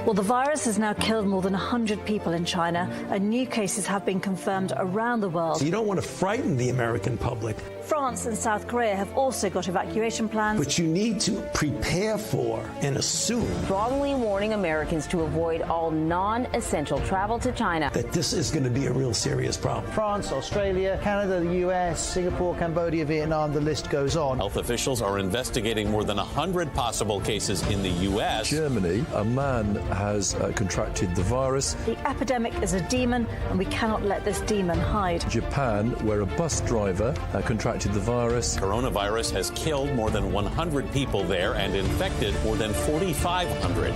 Well, the virus has now killed more than 100 people in China, and new cases have been confirmed around the world. So you don't want to frighten the American public. France and South Korea have also got evacuation plans. But you need to prepare for and assume strongly warning Americans to avoid all non-essential travel to China. That this is going to be a real serious problem. France, Australia, Canada, the US, Singapore, Cambodia, Vietnam, the list goes on. Health officials are investigating more than 100 possible cases in the US. Germany, a man has contracted the virus. The epidemic is a demon, and we cannot let this demon hide. Japan, where a bus driver contracted the virus. Coronavirus has killed more than 100 people there and infected more than 4,500.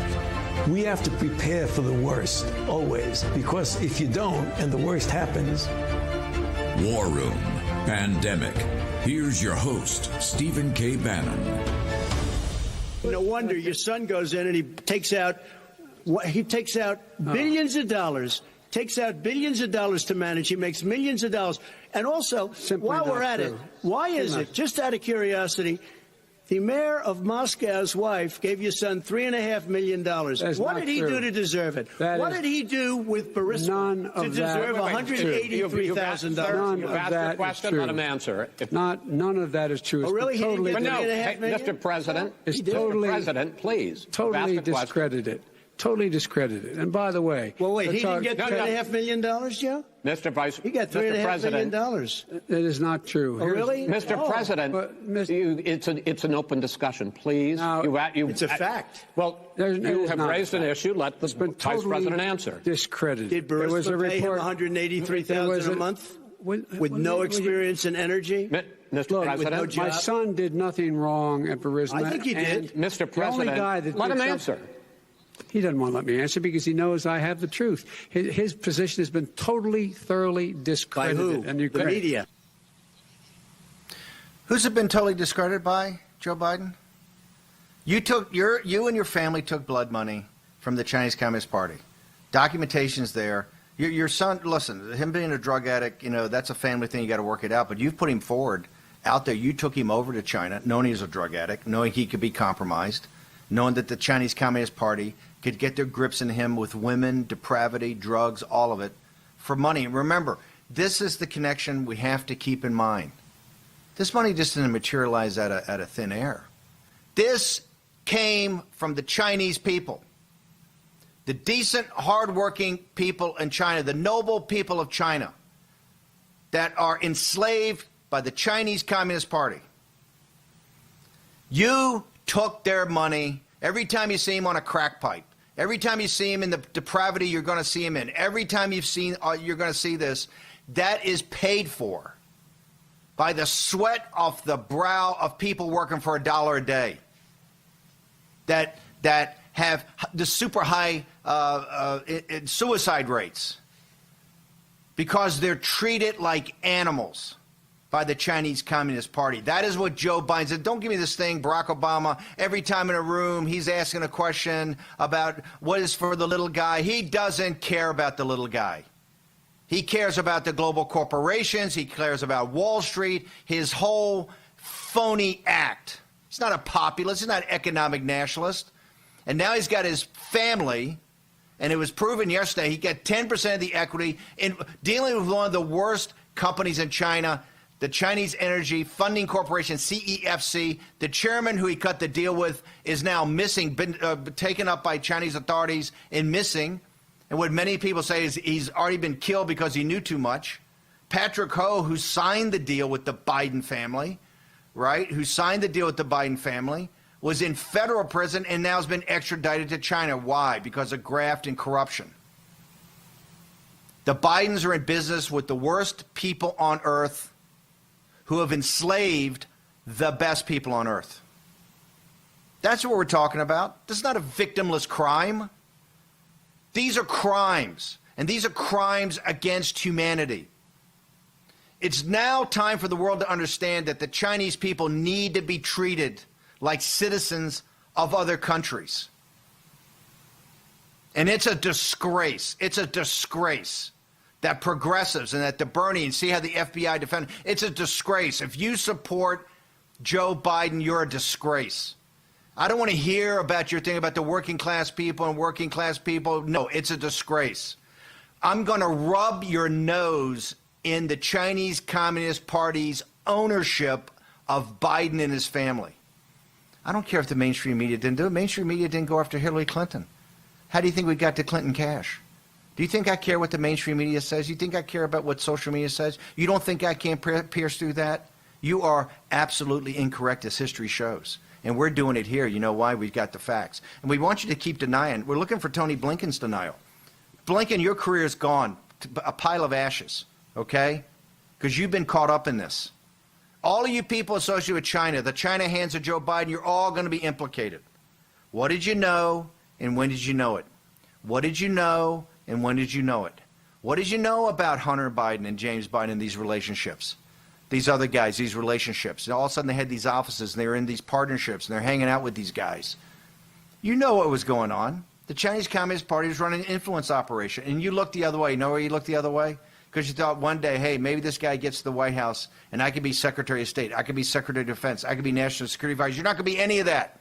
We have to prepare for the worst, always, because if you don't and the worst happens. War Room Pandemic. Here's your host, Stephen K. Bannon. No wonder your son goes in and he takes out billions of dollars. Takes out billions of dollars to manage. He makes millions of dollars. And also, while we're at it, why is it, just out of curiosity, the mayor of Moscow's wife gave your son $3.5 million. What did he do to deserve it? What did he do with Burisma to deserve $183,000? You've asked your question, let him answer. None of that is true. Oh, really? He didn't get $3.5 million? Mr. President, Mr. President, please. Totally discredited. Totally discredited. And by the way, well, wait, he didn't get $3.5 million, Joe? Mr. Vice, he got $3.5 million. That is not true. Oh, really? Mr. President, it's an open discussion, please. Now, it's a fact. Well, you have raised an issue. Let the Vice President answer. Discredited. Did Burisma pay him $183,000 a month with no experience in energy? Mr. President, my son did nothing wrong at Burisma. I think he did. Mr. President, let him answer. He doesn't want to let me answer because he knows I have the truth. His position has been totally, thoroughly discredited. By who? And the media. Who's it been totally discredited by, Joe Biden? You and your family took blood money from the Chinese Communist Party. Documentation's there. Your son, listen, him being a drug addict, that's a family thing. You got to work it out. But you've put him forward out there. You took him over to China, knowing he was a drug addict, knowing he could be compromised, knowing that the Chinese Communist Party could get their grips in him with women, depravity, drugs, all of it, for money. Remember, this is the connection we have to keep in mind. This money just didn't materialize out of thin air. This came from the Chinese people, the decent, hardworking people in China, the noble people of China that are enslaved by the Chinese Communist Party. You took their money. Every time you see him on a crack pipe, every time you see him in the depravity you're going to see him in, every time you're going to see this, that is paid for by the sweat off the brow of people working for $1 a day that have the super high suicide rates because they're treated like animals by the Chinese Communist Party. That is what Joe Biden said. Don't give me this thing, Barack Obama. Every time in a room, he's asking a question about what is for the little guy. He doesn't care about the little guy. He cares about the global corporations. He cares about Wall Street, his whole phony act. He's not a populist. He's not an economic nationalist. And now he's got his family, and it was proven yesterday, he got 10% of the equity in dealing with one of the worst companies in China, the Chinese Energy Funding Corporation, CEFC. The chairman who he cut the deal with is now missing, been taken up by Chinese authorities and missing. And what many people say is he's already been killed because he knew too much. Patrick Ho, who signed the deal with the Biden family, right, who signed the deal with the Biden family, was in federal prison and now has been extradited to China. Why? Because of graft and corruption. The Bidens are in business with the worst people on earth who have enslaved the best people on earth. That's what we're talking about. This is not a victimless crime. These are crimes, and these are crimes against humanity. It's now time for the world to understand that the Chinese people need to be treated like citizens of other countries. And it's a disgrace. It's a disgrace that progressives and that the Bernie, and see how the FBI defend, it's a disgrace. If you support Joe Biden, you're a disgrace. I don't want to hear about your thing about the working class people and working class people. No, it's a disgrace. I'm going to rub your nose in the Chinese Communist Party's ownership of Biden and his family. I don't care if the mainstream media didn't do it. Mainstream media didn't go after Hillary Clinton. How do you think we got to Clinton cash? Do you think I care what the mainstream media says? You think I care about what social media says? You don't think I can't pierce through that? You are absolutely incorrect, as history shows. And we're doing it here. You know why? We've got the facts. And we want you to keep denying. We're looking for Tony Blinken's denial. Blinken, your career is gone, a pile of ashes, okay? Because you've been caught up in this. All of you people associated with China, the China hands of Joe Biden, you're all going to be implicated. What did you know, and when did you know it? What did you know, and when did you know it? What did you know about Hunter Biden and James Biden and these relationships? These other guys, these relationships. And all of a sudden they had these offices, and they were in these partnerships, and they're hanging out with these guys. You know what was going on. The Chinese Communist Party was running an influence operation, and you looked the other way. You know where you looked the other way? Because you thought one day, hey, maybe this guy gets to the White House, and I could be Secretary of State, I could be Secretary of Defense, I could be National Security Advisor. You're not going to be any of that.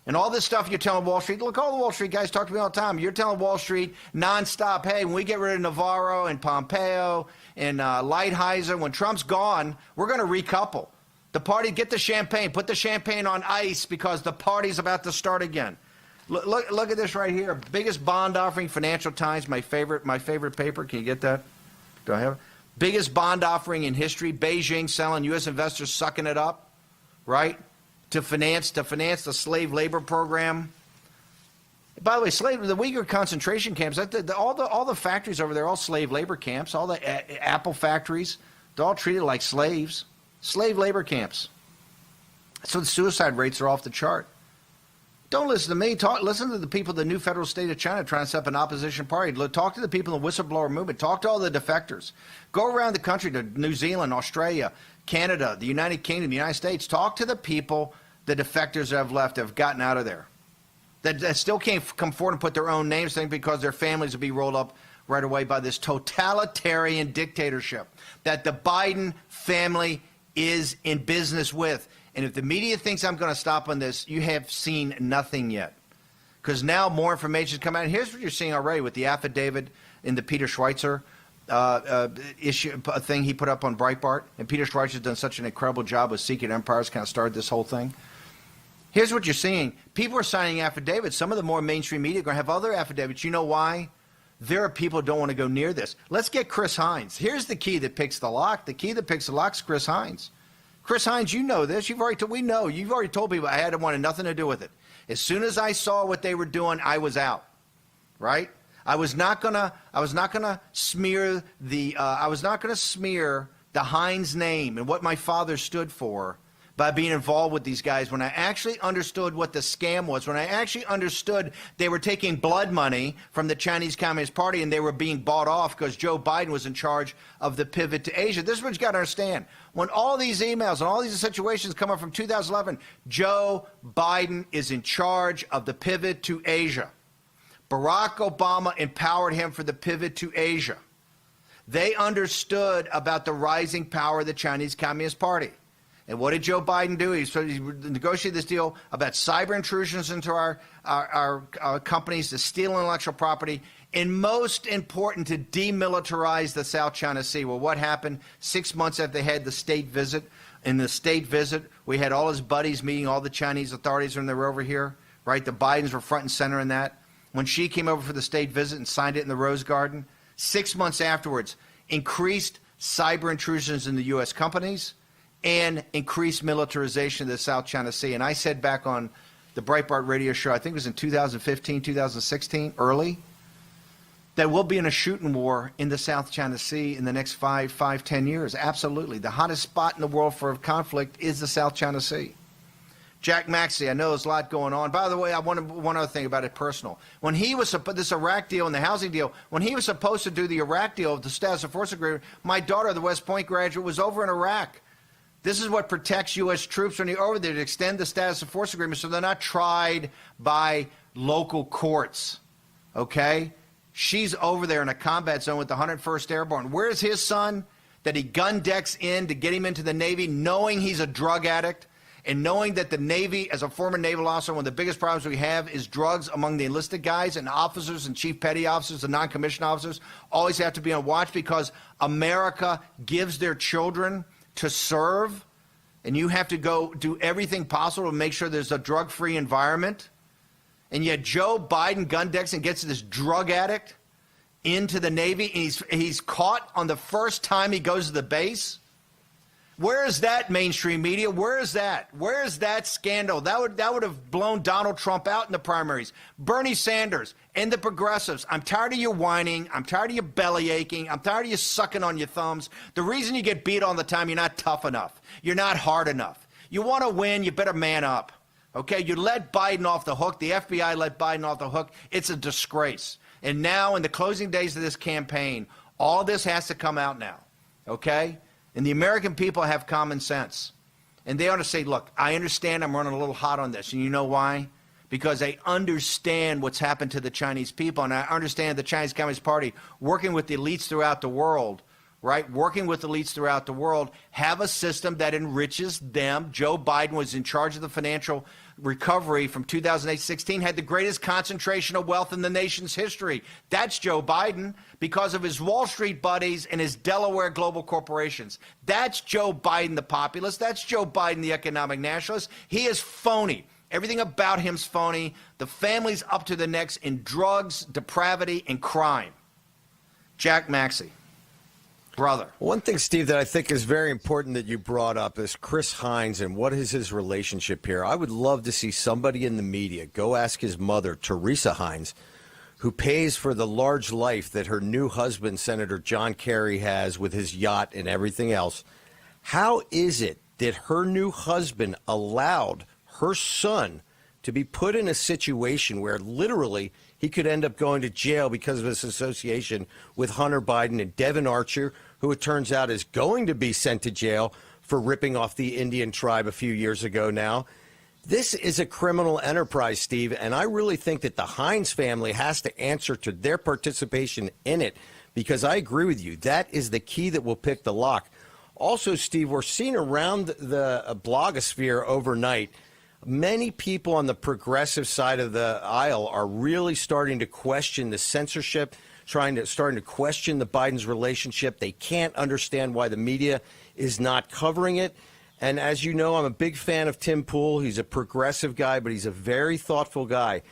And all this stuff you're telling Wall Street, look, all the Wall Street guys talk to me all the time. You're telling Wall Street nonstop, hey, when we get rid of Navarro and Pompeo and Lighthizer, when Trump's gone, we're going to recouple. The party, get the champagne, put the champagne on ice because the party's about to start again. Look at this right here. Biggest bond offering, Financial Times, my favorite paper. Can you get that? Do I have it? Biggest bond offering in history. Beijing selling, U.S. investors sucking it up, right? To finance the slave labor program. By the way, the Uyghur concentration camps, all the factories over there, all slave labor camps. All the Apple factories, they're all treated like slaves. Slave labor camps. So the suicide rates are off the chart. Don't listen to me. Listen to the people of the new federal state of China trying to set up an opposition party. Talk to the people in the whistleblower movement. Talk to all the defectors. Go around the country to New Zealand, Australia, Canada, the United Kingdom, the United States. Talk to the people, the defectors that have left, that have gotten out of there, that still can't come forward and put their own names in because their families will be rolled up right away by this totalitarian dictatorship that the Biden family is in business with. And if the media thinks I'm going to stop on this, you have seen nothing yet. Because now more information is coming out. And here's what you're seeing already with the affidavit in the Peter Schweitzer issue thing he put up on Breitbart. And Peter Schweitzer has done such an incredible job with Secret Empires, kind of started this whole thing. Here's what you're seeing. People are signing affidavits. Some of the more mainstream media are going to have other affidavits. You know why? There are people who don't want to go near this. Let's get Chris Hines. Here's the key that picks the lock. The key that picks the lock is Chris Hines. Chris Hines, you know this. You've already told people I wanted nothing to do with it. As soon as I saw what they were doing, I was out. Right? I was not gonna smear the Hines name and what my father stood for by being involved with these guys when I actually understood what the scam was, when I actually understood they were taking blood money from the Chinese Communist Party and they were being bought off because Joe Biden was in charge of the pivot to Asia. This is what you got to understand. When all these emails and all these situations come up from 2011, Joe Biden is in charge of the pivot to Asia. Barack Obama empowered him for the pivot to Asia. They understood about the rising power of the Chinese Communist Party. And what did Joe Biden do? He negotiated this deal about cyber intrusions into our companies to steal intellectual property, and most important, to demilitarize the South China Sea. Well, what happened 6 months after they had the state visit? In the state visit, we had all his buddies meeting all the Chinese authorities when they were over here, right? The Bidens were front and center in that. When she came over for the state visit and signed it in the Rose Garden, 6 months afterwards, increased cyber intrusions into U.S. companies and increased militarization of the South China Sea. And I said back on the Breitbart radio show, I think it was in 2015, 2016, early, that we'll be in a shooting war in the South China Sea in the next 10 years. Absolutely. The hottest spot in the world for conflict is the South China Sea. Jack Maxey, I know there's a lot going on. By the way, I wanted one other thing about it personal. When he was, this Iraq deal and the housing deal, when he was supposed to do the Iraq deal, the status of force agreement, my daughter, the West Point graduate, was over in Iraq. This is what protects U.S. troops when you're over there, to extend the status of force agreement so they're not tried by local courts, okay? She's over there in a combat zone with the 101st Airborne. Where's his son that he gun decks in to get him into the Navy knowing he's a drug addict And knowing that the Navy, as a former naval officer, one of the biggest problems we have is drugs among the enlisted guys, and officers and chief petty officers and non-commissioned officers always have to be on watch because America gives their children to serve, and you have to go do everything possible to make sure there's a drug-free environment. And yet Joe Biden gun decks and gets this drug addict into the Navy, and he's caught on the first time he goes to the base. Where is that mainstream media? Where is that? Where is that scandal? That would have blown Donald Trump out in the primaries. Bernie Sanders and the progressives. I'm tired of you whining. I'm tired of you belly aching. I'm tired of you sucking on your thumbs. The reason you get beat all the time, you're not tough enough. You're not hard enough. You want to win, you better man up. Okay, you let Biden off the hook. The FBI let Biden off the hook. It's a disgrace. And now, in the closing days of this campaign, all this has to come out now. Okay? And the American people have common sense. And they ought to say, look, I understand I'm running a little hot on this. And you know why? Because I understand what's happened to the Chinese people. And I understand the Chinese Communist Party, working with the elites throughout the world, right? Working with elites throughout the world, have a system that enriches them. Joe Biden was in charge of the financial recovery from 2008-16, had the greatest concentration of wealth in the nation's history. That's Joe Biden because of his Wall Street buddies and his Delaware global corporations. That's Joe Biden, the populist. That's Joe Biden, the economic nationalist. He is phony. Everything about him's phony. The family's up to the necks in drugs, depravity, and crime. Jack Maxey. Brother. One thing, Steve, that I think is very important that you brought up is Chris Hines and what is his relationship here. I would love to see somebody in the media go ask his mother, Teresa Hines, who pays for the large life that her new husband, Senator John Kerry, has with his yacht and everything else. How is it that her new husband allowed her son to be put in a situation where literally he could end up going to jail because of his association with Hunter Biden and Devin Archer, who it turns out is going to be sent to jail for ripping off the Indian tribe a few years ago now. This is a criminal enterprise, Steve, and I really think that the Hines family has to answer to their participation in it, because I agree with you. That is the key that will pick the lock. Also, Steve, we're seeing around the blogosphere overnight, many people on the progressive side of the aisle are really starting to question the censorship, starting to question the Biden's relationship. They can't understand why the media is not covering it. And as you know, I'm a big fan of Tim Pool. He's a progressive guy, but he's a very thoughtful guy.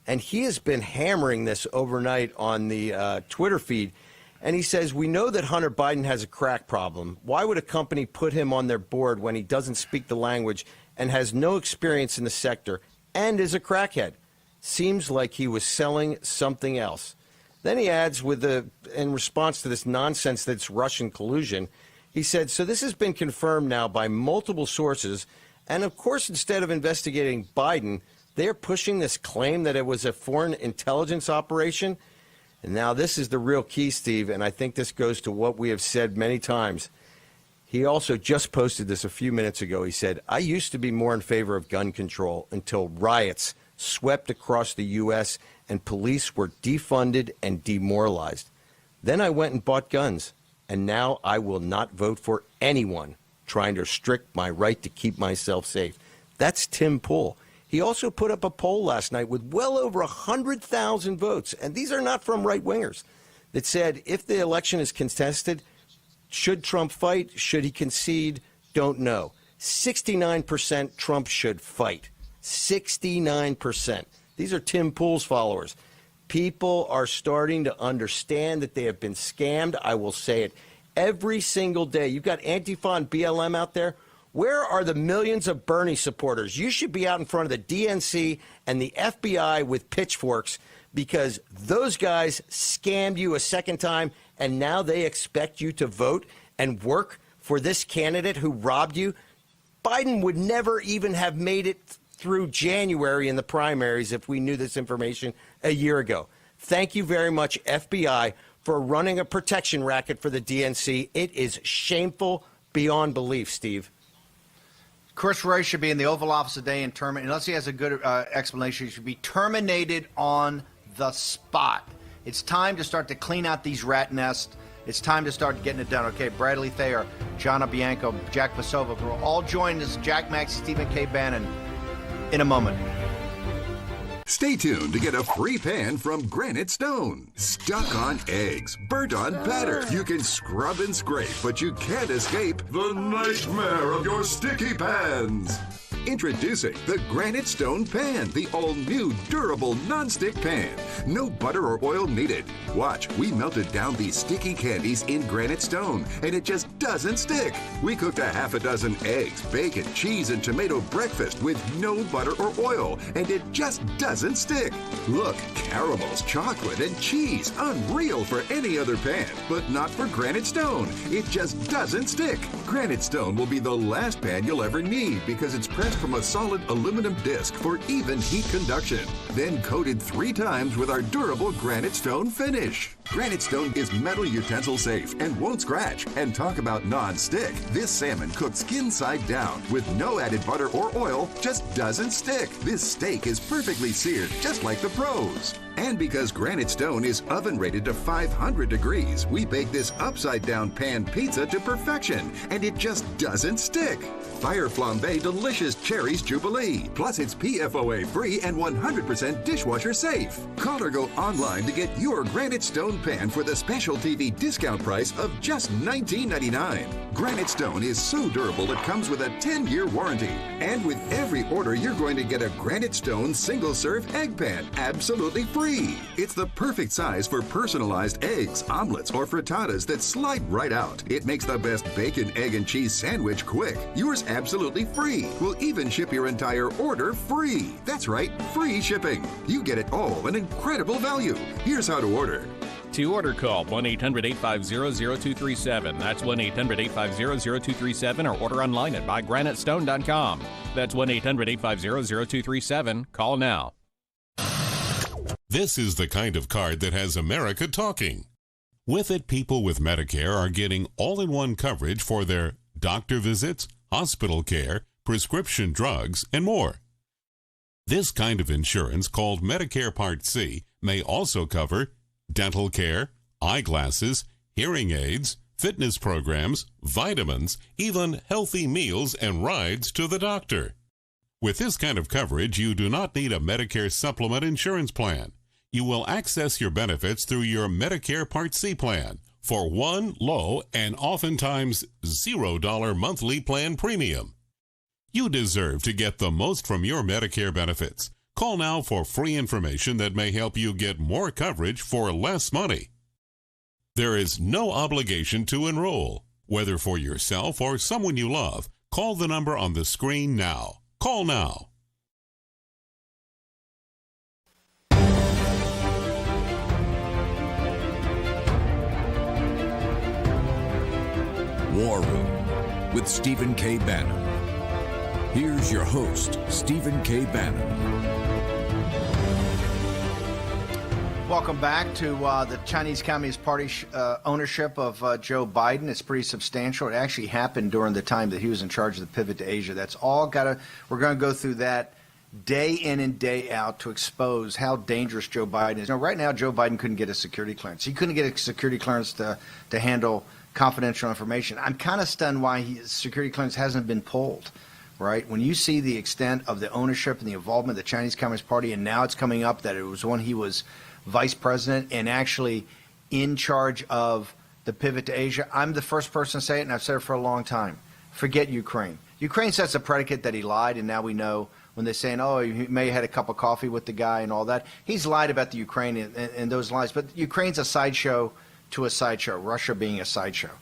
And he has been hammering this overnight on the Twitter feed. And he says, we know that Hunter Biden has a crack problem. Why would a company put him on their board when he doesn't speak the language and has no experience in the sector and is a crackhead? Seems like he was selling something else. Then he adds, in response to this nonsense that's Russian collusion, he said, so this has been confirmed now by multiple sources. And of course, instead of investigating Biden, they're pushing this claim that it was a foreign intelligence operation. And now this is the real key, Steve, and I think this goes to what we have said many times. He also just posted this a few minutes ago. He said, I used to be more in favor of gun control until riots swept across the U.S. and police were defunded and demoralized. Then I went and bought guns, and now I will not vote for anyone trying to restrict my right to keep myself safe. That's Tim Pool. He also put up a poll last night with well over 100,000 votes, and these are not from right-wingers, that said if the election is contested, should Trump fight? Should he concede? Don't know. 69% Trump should fight. 69%. These are Tim Pool's followers. People are starting to understand that they have been scammed. I will say it every single day. You've got Antifa and BLM out there. Where are the millions of Bernie supporters? You should be out in front of the DNC and the FBI with pitchforks, because those guys scammed you a second time, and now they expect you to vote and work for this candidate who robbed you. Biden would never even have made it through January in the primaries if we knew this information a year ago. Thank you very much, FBI, for running a protection racket for the DNC. It is shameful beyond belief, Steve. Chris Wray should be in the Oval Office today and terminated. Unless he has a good explanation, he should be terminated on the spot. It's time to start to clean out these rat nests. It's time to start getting it done. Okay, Bradley Thayer, Jana Bianco, Jack Pasova, we'll all join as Jack Maxey, Stephen K. Bannon in a moment. Stay tuned to get a free pan from Granite Stone. Stuck on eggs, burnt on batter. You can scrub and scrape, but you can't escape the nightmare of your sticky pans. Introducing the Granite Stone Pan, the all-new durable non-stick pan. No butter or oil needed. Watch, we melted down these sticky candies in Granite Stone, and it just doesn't stick. We cooked a half a dozen eggs, bacon, cheese, and tomato breakfast with no butter or oil, and it just doesn't stick. Look, caramels, chocolate, and cheese. Unreal for any other pan, but not for Granite Stone. It just doesn't stick. Granite Stone will be the last pan you'll ever need because it's pressed from a solid aluminum disc for even heat conduction, then coated 3 times with our durable Granite Stone finish. Granite Stone is metal utensil safe and won't scratch. And talk about non-stick. This salmon cooked skin side down with no added butter or oil just doesn't stick. This steak is perfectly seared just like the pros. And because Granite Stone is oven rated to 500 degrees, we bake this upside down pan pizza to perfection, and it just doesn't stick. Fire Flambe Delicious Cherries Jubilee. Plus it's PFOA free and 100% dishwasher safe. Call or go online to get your Granite Stone pan for the special TV discount price of just $19.99. Granite Stone is so durable it comes with a 10-year warranty. And with every order, you're going to get a Granite Stone single-serve egg pan absolutely free. It's the perfect size for personalized eggs, omelets, or frittatas that slide right out. It makes the best bacon, egg, and cheese sandwich quick. Yours absolutely free. We'll even ship your entire order free. That's right, free shipping. You get it all, an incredible value. Here's how to order. To order, call 1-800-850-0237. That's 1-800-850-0237, or order online at buygranitestone.com. That's 1-800-850-0237. Call now. This is the kind of card that has America talking. With it, people with Medicare are getting all-in-one coverage for their doctor visits, hospital care, prescription drugs, and more. This kind of insurance, called Medicare Part C, may also cover dental care, eyeglasses, hearing aids, fitness programs, vitamins, even healthy meals and rides to the doctor. With this kind of coverage, you do not need a Medicare supplement insurance plan. You will access your benefits through your Medicare Part C plan for one low and oftentimes $0 monthly plan premium. You deserve to get the most from your Medicare benefits. Call now for free information that may help you get more coverage for less money. There is no obligation to enroll, whether for yourself or someone you love. Call the number on the screen now. Call now. War Room with Stephen K. Bannon. Here's your host, Stephen K. Bannon. Welcome back to the Chinese Communist Party ownership of Joe Biden. It's pretty substantial. It actually happened during the time that he was in charge of the pivot to Asia. That's all we're going to go through that day in and day out to expose how dangerous Joe Biden is. Now, right now, Joe Biden couldn't get a security clearance. He couldn't get a security clearance to handle confidential information. I'm kind of stunned why his security clearance hasn't been pulled. Right? When you see the extent of the ownership and the involvement of the Chinese Communist Party, and now it's coming up that it was when he was vice president and actually in charge of the pivot to Asia, I'm the first person to say it, and I've said it for a long time. Forget Ukraine. Ukraine sets a predicate that he lied, and now we know when they're saying, oh, he may have had a cup of coffee with the guy and all that. He's lied about the Ukraine and those lies. But Ukraine's a sideshow to a sideshow, Russia being a sideshow.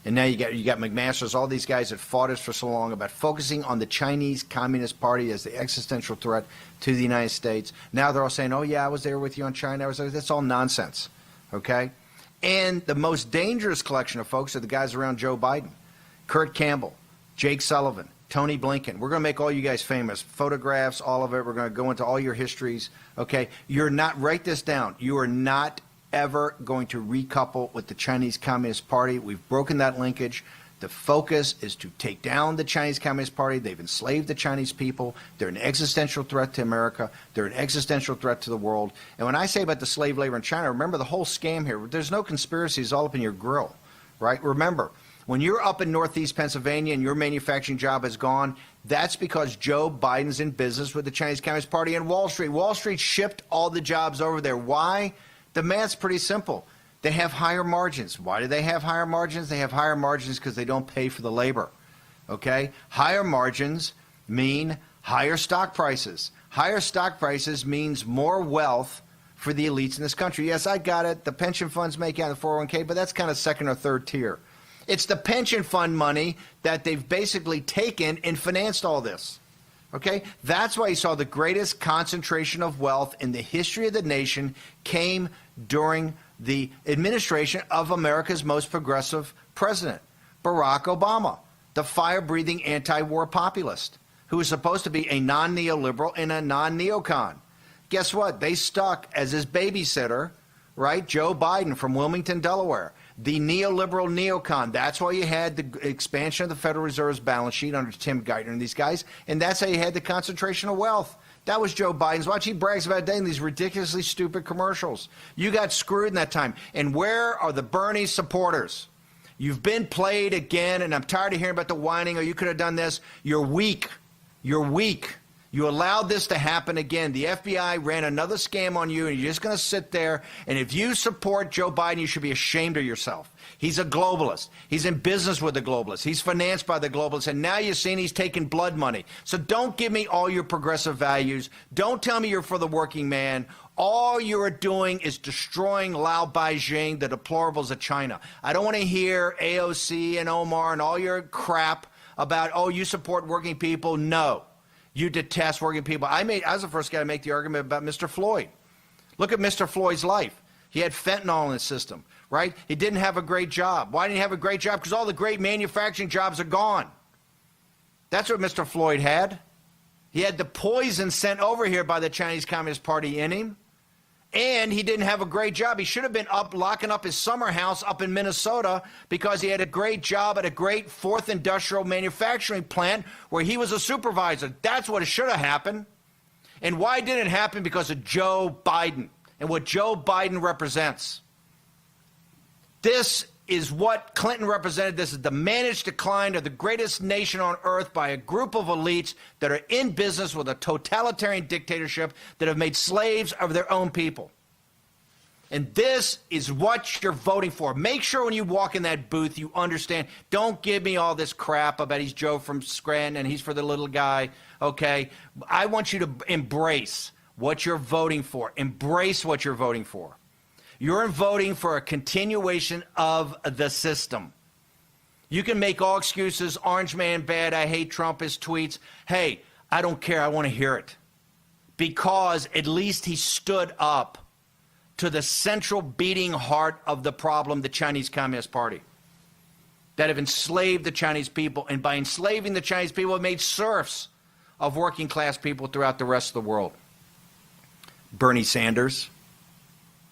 And now you got McMaster's, all these guys that fought us for so long about focusing on the Chinese Communist Party as the existential threat to the United States. Now they're all saying, oh, yeah, I was there with you on China. That's all nonsense, okay? And the most dangerous collection of folks are the guys around Joe Biden. Kurt Campbell, Jake Sullivan, Tony Blinken. We're going to make all you guys famous. Photographs, all of it. We're going to go into all your histories, okay? You're not, write this down. You are not ever going to recouple with the Chinese Communist Party. We've broken that linkage. The focus is to take down the Chinese Communist Party. They've enslaved the Chinese people. They're an existential threat to America. They're an existential threat to the world. And when I say about the slave labor in China, remember the whole scam here. There's no conspiracy. It's all up in your grill, right? Remember, when you're up in Northeast Pennsylvania and your manufacturing job is gone, that's because Joe Biden's in business with the Chinese Communist Party and Wall Street. Wall Street shipped all the jobs over there. Why? The math's pretty simple. They have higher margins. Why do they have higher margins? They have higher margins because they don't pay for the labor. Okay? Higher margins mean higher stock prices. Higher stock prices means more wealth for the elites in this country. Yes, I got it. The pension funds make out of the 401k, but that's kind of second or third tier. It's the pension fund money that they've basically taken and financed all this. Okay? That's why you saw the greatest concentration of wealth in the history of the nation came during the administration of America's most progressive president, Barack Obama, the fire-breathing anti-war populist who was supposed to be a non-neoliberal and a non-neocon. Guess what? They stuck as his babysitter, right, Joe Biden from Wilmington, Delaware, the neoliberal neocon. That's why you had the expansion of the Federal Reserve's balance sheet under Tim Geithner and these guys, and that's how you had the concentration of wealth. That was Joe Biden's watch. He brags about it in these ridiculously stupid commercials. You got screwed in that time. And where are the Bernie supporters? You've been played again, and I'm tired of hearing about the whining, or you could have done this. You're weak. You're weak. You allowed this to happen again. The FBI ran another scam on you, and you're just going to sit there. And if you support Joe Biden, you should be ashamed of yourself. He's a globalist. He's in business with the globalists. He's financed by the globalists. And now you're seeing he's taking blood money. So don't give me all your progressive values. Don't tell me you're for the working man. All you're doing is destroying Lao Beijing, the deplorables of China. I don't want to hear AOC and Omar and all your crap about, oh, you support working people. No. You detest working people. I was the first guy to make the argument about Mr. Floyd. Look at Mr. Floyd's life. He had fentanyl in his system, right? He didn't have a great job. Why didn't he have a great job? Because all the great manufacturing jobs are gone. That's what Mr. Floyd had. He had the poison sent over here by the Chinese Communist Party in him. And he didn't have a great job. He should have been up locking up his summer house up in Minnesota because he had a great job at a great fourth industrial manufacturing plant where he was a supervisor. That's what should have happened. And why didn't it happen? Because of Joe Biden and what Joe Biden represents. This is what Clinton represented. This is the managed decline of the greatest nation on earth by a group of elites that are in business with a totalitarian dictatorship that have made slaves of their own people. And this is what you're voting for. Make sure when you walk in that booth you understand. Don't give me all this crap about he's Joe from Scranton and he's for the little guy, okay? I want you to embrace what you're voting for. Embrace what you're voting for. You're voting for a continuation of the system. You can make all excuses, orange man bad, I hate Trump, his tweets. Hey, I don't care, I want to hear it. Because at least he stood up to the central beating heart of the problem, the Chinese Communist Party, that have enslaved the Chinese people. And by enslaving the Chinese people, have made serfs of working class people throughout the rest of the world. Bernie Sanders.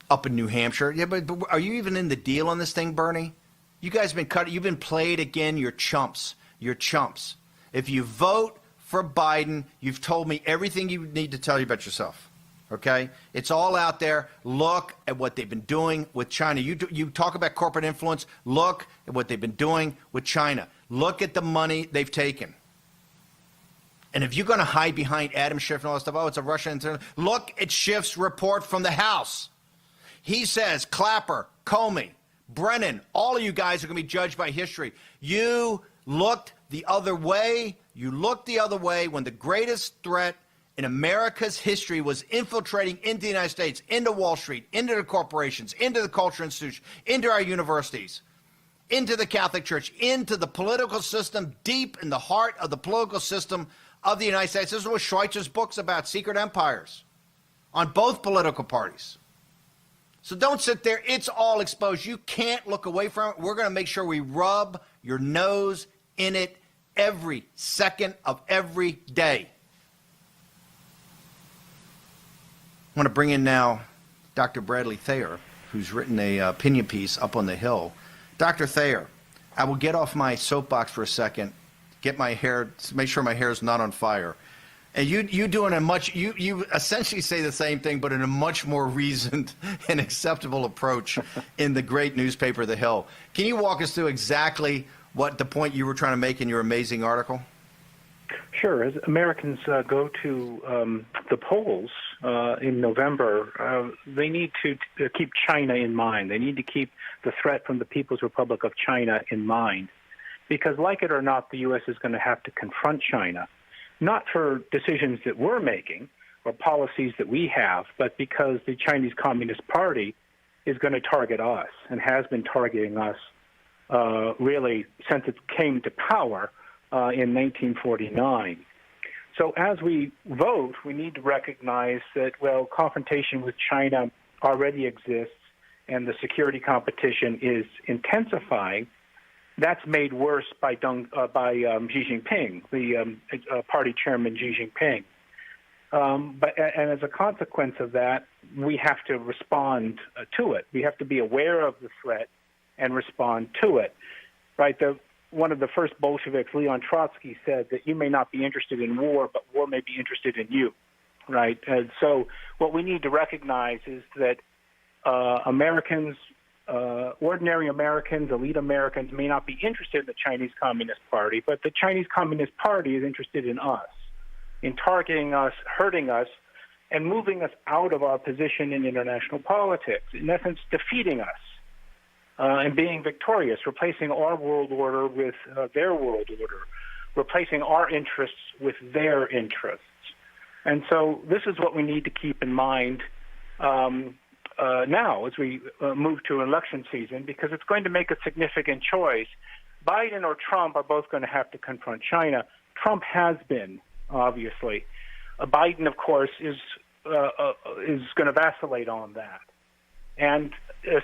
Up in New Hampshire. Yeah, but are you even in the deal on this thing, Bernie? You guys have been cut. You've been played again. You're chumps. You're chumps. If you vote for Biden, you've told me everything you need to tell you about yourself. Okay? It's all out there. Look at what they've been doing with China. You talk about corporate influence. Look at what they've been doing with China. Look at the money they've taken. And if you're going to hide behind Adam Schiff and all that stuff, oh, it's a Russian internal. Look at Schiff's report from the House. He says, Clapper, Comey, Brennan, all of you guys are going to be judged by history. You looked the other way. You looked the other way when the greatest threat in America's history was infiltrating into the United States, into Wall Street, into the corporations, into the culture institution, into our universities, into the Catholic Church, into the political system, deep in the heart of the political system of the United States. This is what Schweitzer's book's about, Secret Empires, on both political parties. So don't sit there. It's all exposed. You can't look away from it. We're going to make sure we rub your nose in it every second of every day. I want to bring in now Dr. Bradley Thayer, who's written an opinion piece up on the Hill. Dr. Thayer, I will get off my soapbox for a second, get my hair, make sure my hair is not on fire. And you doing you essentially say the same thing, but in a much more reasoned and acceptable approach in the great newspaper, The Hill. Can you walk us through exactly what the point you were trying to make in your amazing article? Sure. As Americans go to the polls in November, they need to keep China in mind. They need to keep the threat from the People's Republic of China in mind. Because like it or not, the U.S. is going to have to confront China, not for decisions that we're making or policies that we have, but because the Chinese Communist Party is going to target us and has been targeting us really since it came to power in 1949. So as we vote, we need to recognize that, well, confrontation with China already exists and the security competition is intensifying. That's made worse by Xi Jinping, the party chairman Xi Jinping. And as a consequence of that, we have to respond to it. We have to be aware of the threat and respond to it. Right? One of the first Bolsheviks, Leon Trotsky, said that you may not be interested in war, but war may be interested in you. Right? And so what we need to recognize is that Americans, ordinary Americans, elite Americans may not be interested in the Chinese Communist Party, but the Chinese Communist Party is interested in us, in targeting us, hurting us, and moving us out of our position in international politics, in essence, defeating us and being victorious, replacing our world order with their world order, replacing our interests with their interests. And so this is what we need to keep in mind now as we move to election season, because it's going to make a significant choice. Biden or Trump are both going to have to confront China. Trump has been, obviously. Biden, of course, is going to vacillate on that. And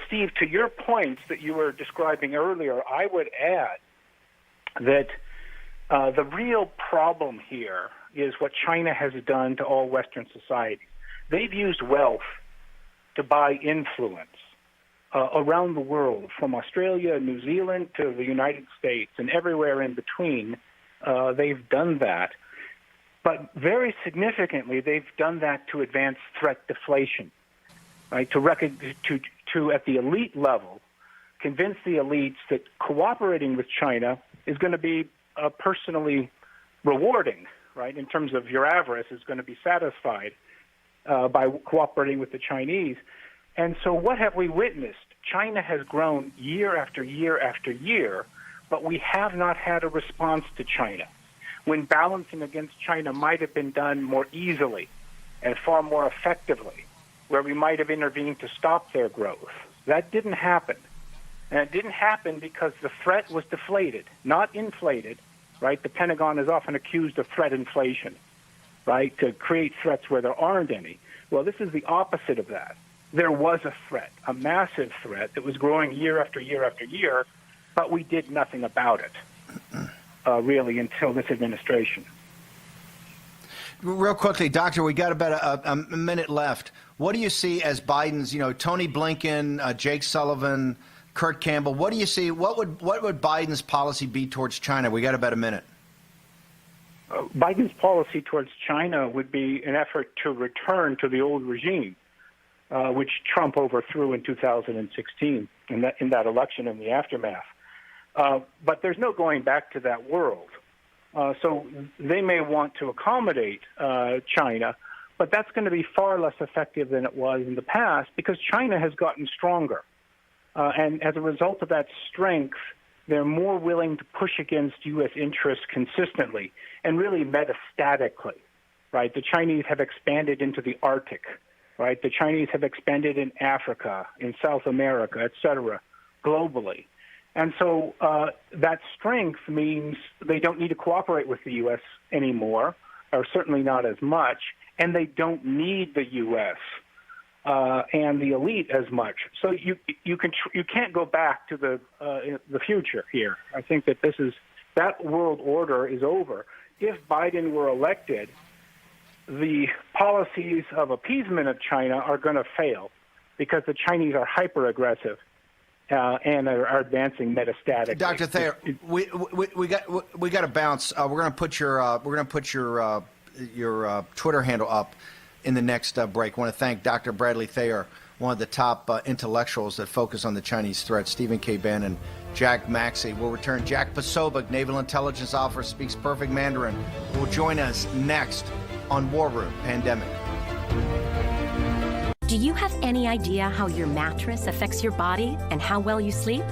Steve, to your points that you were describing earlier, I would add that the real problem here is what China has done to all Western societies. They've used wealth to buy influence around the world, from Australia, New Zealand to the United States, and everywhere in between. They've done that. But very significantly, they've done that to advance threat deflation, right? To at the elite level, convince the elites that cooperating with China is going to be personally rewarding, right? In terms of your avarice is going to be satisfied by cooperating with the Chinese. And so what have we witnessed? China has grown year after year after year, but we have not had a response to China, when balancing against China might have been done more easily and far more effectively, where we might have intervened to stop their growth. That didn't happen. And it didn't happen because the threat was deflated, not inflated, right? The Pentagon is often accused of threat inflation, right, to create threats where there aren't any. Well, this is the opposite of that. There was a threat, a massive threat that was growing year after year after year, but we did nothing about it, really, until this administration. Real quickly, Doctor, we got about a minute left. What do you see as Biden's, Tony Blinken, Jake Sullivan, Kurt Campbell, what do you see? What would Biden's policy be towards China? We got about a minute. Biden's policy towards China would be an effort to return to the old regime, which Trump overthrew in 2016 in that election and the aftermath. But there's no going back to that world. So they may want to accommodate China, but that's going to be far less effective than it was in the past because China has gotten stronger. And as a result of that strength, they're more willing to push against U.S. interests consistently and really metastatically, right? The Chinese have expanded into the Arctic, right? The Chinese have expanded in Africa, in South America, et cetera, globally. And so that strength means they don't need to cooperate with the U.S. anymore, or certainly not as much, and they don't need the U.S. And the elite as much. So you can't go back to the future here. I think that that world order is over. If Biden were elected, the policies of appeasement of China are going to fail because the Chinese are hyper-aggressive. and are advancing metastatic. Dr. Thayer, we got to bounce. We're going to put your Twitter handle up in the next break. I want to thank Dr. Bradley Thayer, one of the top intellectuals that focus on the Chinese threat. Stephen K. Bannon, Jack Maxey. We'll return. Jack Posobiec, Naval Intelligence Officer, speaks perfect Mandarin, will join us next on War Room Pandemic. Do you have any idea how your mattress affects your body and how well you sleep?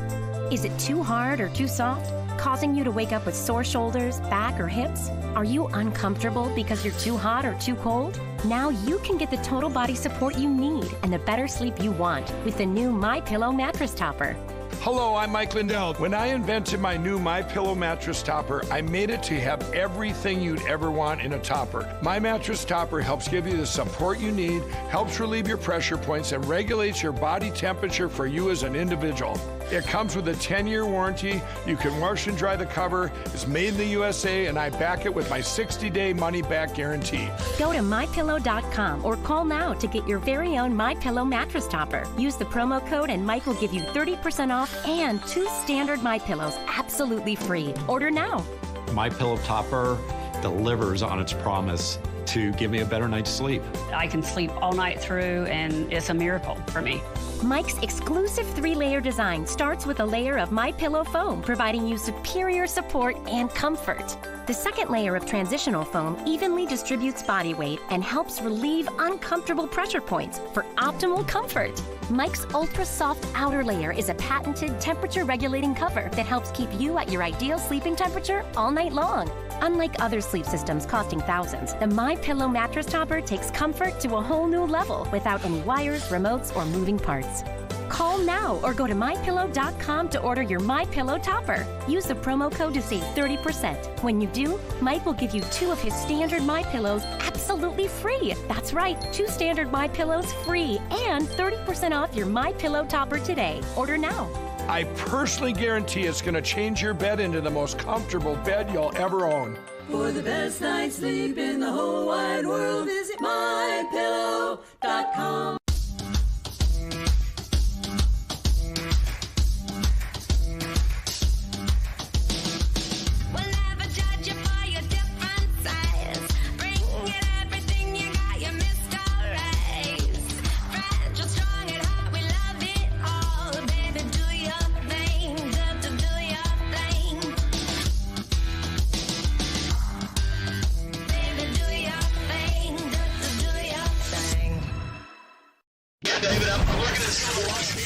Is it too hard or too soft, causing you to wake up with sore shoulders, back, or hips? Are you uncomfortable because you're too hot or too cold? Now you can get the total body support you need and the better sleep you want with the new MyPillow mattress topper. Hello, I'm Mike Lindell. When I invented my new MyPillow mattress topper, I made it to have everything you'd ever want in a topper. My mattress topper helps give you the support you need, helps relieve your pressure points, and regulates your body temperature for you as an individual. It comes with a 10-year warranty. You can wash and dry the cover. It's made in the USA, and I back it with my 60-day money-back guarantee. Go to MyPillow.com or call now to get your very own MyPillow mattress topper. Use the promo code and Mike will give you 30% off and 2 standard MyPillows absolutely free. Order now. MyPillow topper delivers on its promise to give me a better night's sleep. I can sleep all night through, and it's a miracle for me. Mike's exclusive 3-layer design starts with a layer of MyPillow foam, providing you superior support and comfort. The second layer of transitional foam evenly distributes body weight and helps relieve uncomfortable pressure points for optimal comfort. Mike's ultra-soft outer layer is a patented temperature-regulating cover that helps keep you at your ideal sleeping temperature all night long. Unlike other sleep systems costing thousands, the MyPillow mattress topper takes comfort to a whole new level without any wires, remotes, or moving parts. Call now or go to MyPillow.com to order your MyPillow topper. Use the promo code to save 30%. When you do, Mike will give you 2 of his standard MyPillows absolutely free. That's right, 2 standard MyPillows free and 30% off your MyPillow topper today. Order now. I personally guarantee it's going to change your bed into the most comfortable bed you'll ever own. For the best night's sleep in the whole wide world, visit MyPillow.com.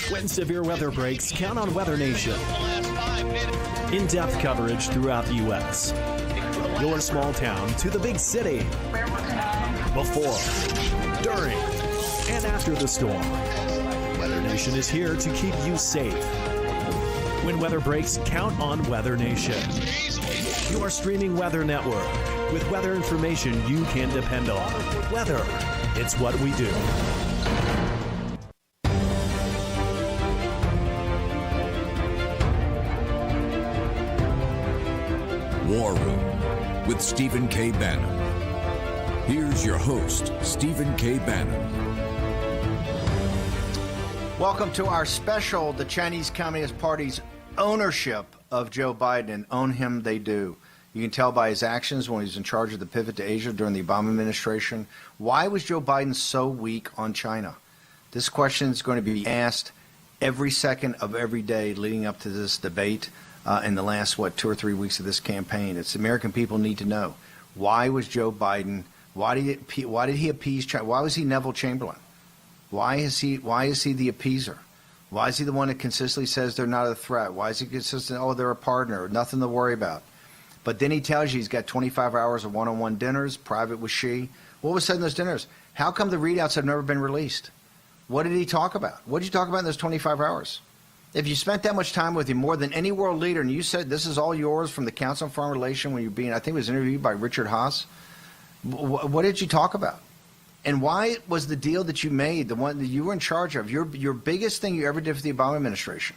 When severe weather breaks, count on Weather Nation. In-depth coverage throughout the U.S. Your small town to the big city. Before, during, and after the storm. Weather Nation is here to keep you safe. When weather breaks, count on Weather Nation. Your streaming weather network with weather information you can depend on. Weather, it's what we do. War Room with Stephen K. Bannon. Here's your host, Stephen K. Bannon. Welcome to our special, the Chinese Communist Party's ownership of Joe Biden, and own him they do. You can tell by his actions when he was in charge of the pivot to Asia during the Obama administration. Why was Joe Biden so weak on China? This question is going to be asked every second of every day leading up to this debate in the last, 2 or 3 weeks of this campaign. It's American people need to know. Why was Joe Biden, why did he appease China? Why was he Neville Chamberlain? Why is he the appeaser? Why is he the one that consistently says they're not a threat? Why is he consistent, oh, they're a partner, nothing to worry about? But then he tells you he's got 25 hours of one-on-one dinners, private with Xi. What was said in those dinners? How come the readouts have never been released? What did he talk about? What did you talk about in those 25 hours? If you spent that much time with him, more than any world leader, and you said this is all yours from the Council on Foreign Relations when you're being, I think it was interviewed by Richard Haas, what did you talk about? And why was the deal that you made, the one that you were in charge of, your biggest thing you ever did for the Obama administration,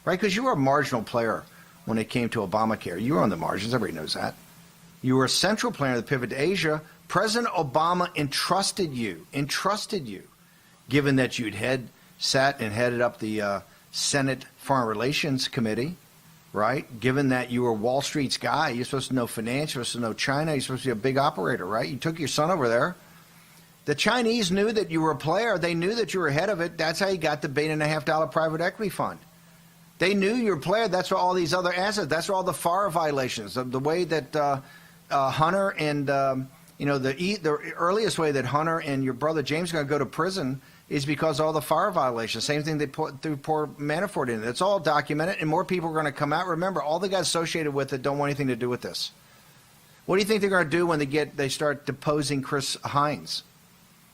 right? Because you were a marginal player when it came to Obamacare. You were on the margins. Everybody knows that. You were a central player in the pivot to Asia. President Obama entrusted you, given that you'd sat and headed up the Senate Foreign Relations Committee, right? Given that you were Wall Street's guy, you're supposed to know finance, you're supposed to know China, you're supposed to be a big operator, right? You took your son over there. The Chinese knew that you were a player. They knew that you were ahead of it. That's how you got the $1.5 billion private equity fund. They knew you were a player. That's where all these other assets, that's where all the FAR violations, the way that Hunter and, the earliest way that Hunter and your brother James are going to go to prison is because of all the FAR violations. Same thing they threw poor Manafort in. It's all documented, and more people are going to come out. Remember, all the guys associated with it don't want anything to do with this. What do you think they're going to do when they start deposing Chris Hines?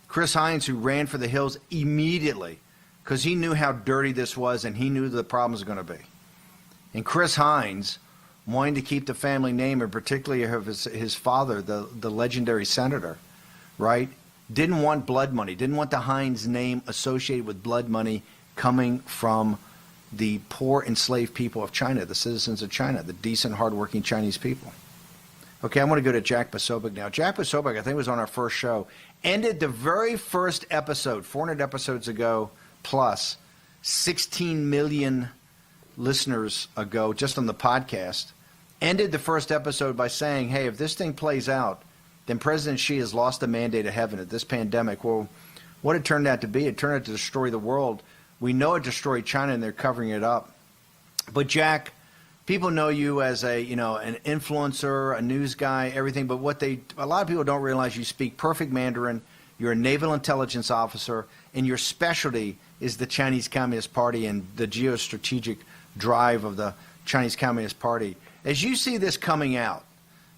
Chris Hines, who ran for the hills immediately because he knew how dirty this was and he knew the problems were going to be. And Chris Hines, wanting to keep the family name, and particularly of his father, the legendary senator, right, didn't want blood money, didn't want the Hines name associated with blood money coming from the poor enslaved people of China, the citizens of China, the decent, hardworking Chinese people. Okay, I want to go to Jack Posobiec now. Jack Posobiec, I think, was on our first show, ended the very first episode, 400 episodes ago, plus 16 million listeners ago, just on the podcast, ended the first episode by saying, hey, if this thing plays out, then President Xi has lost the mandate of heaven at this pandemic. Well, what it turned out to be, it turned out to destroy the world. We know it destroyed China, and they're covering it up. But Jack, people know you as an influencer, a news guy, everything. But a lot of people don't realize you speak perfect Mandarin. You're a naval intelligence officer, and your specialty is the Chinese Communist Party and the geostrategic drive of the Chinese Communist Party. As you see this coming out,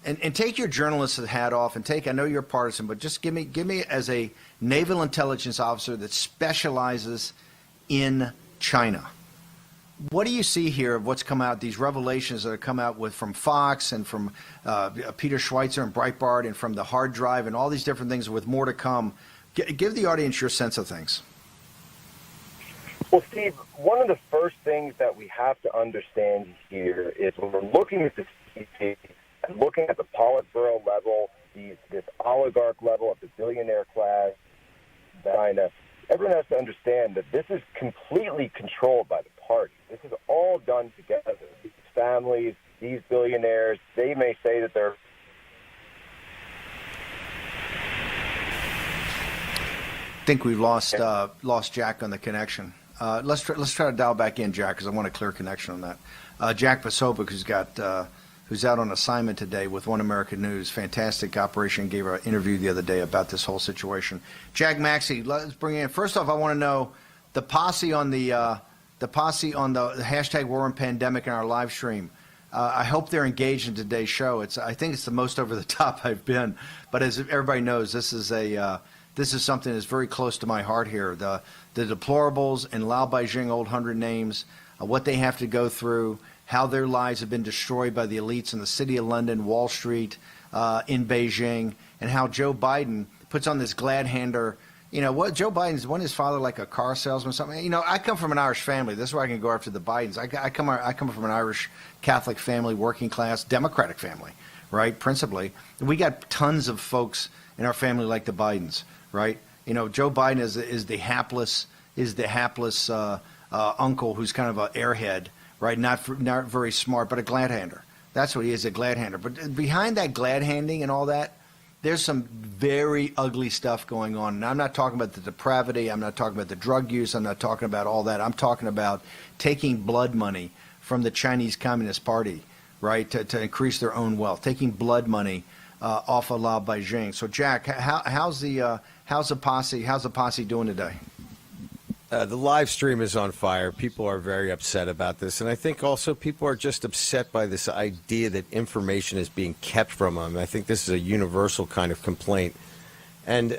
and take your journalist hat off, and I know you're partisan, but just give me as a naval intelligence officer that specializes in China. What do you see here of what's come out, these revelations that have come out from Fox and from Peter Schweitzer and Breitbart and from the hard drive and all these different things with more to come? Give the audience your sense of things. Well, Steve, one of the first things that we have to understand here is when we're looking at the CCP and looking at the Politburo level, this oligarch level of the billionaire class, China, everyone has to understand that this is completely controlled by the party. This is all done together. These families, these billionaires, they may say that they're... I think we've lost Jack on the connection. Let's try to dial back in, Jack, because I want a clear connection on that. Jack Posobiec, who's out on assignment today with One American News, fantastic operation, gave an interview the other day about this whole situation. Jack Maxey, let's bring in. First off, I want to know the posse on the hashtag War and Pandemic in our live stream. I hope they're engaged in today's show. I think it's the most over the top I've been, but as everybody knows, this is something that's very close to my heart here. The deplorables and Lao Beijing old 100 names, what they have to go through, how their lives have been destroyed by the elites in the city of London, Wall Street, in Beijing, and how Joe Biden puts on this glad-hander. You know, what Joe Biden's, wasn't his father like a car salesman or something? You know, I come from an Irish family. This is where I can go after the Bidens. I come from an Irish Catholic family, working class, Democratic family, right, principally. We got tons of folks in our family like the Bidens, right? You know, Joe Biden is the hapless uncle who's kind of an airhead, right? Not very smart, but a glad-hander. That's what he is, a glad-hander. But behind that glad-handing and all that, there's some very ugly stuff going on. And I'm not talking about the depravity. I'm not talking about the drug use. I'm not talking about all that. I'm talking about taking blood money from the Chinese Communist Party, right, to increase their own wealth, taking blood money off of Lao Beijing. So, Jack, how's the posse doing today? The live stream is on fire. People are very upset about this. And I think also people are just upset by this idea that information is being kept from them. I think this is a universal kind of complaint. And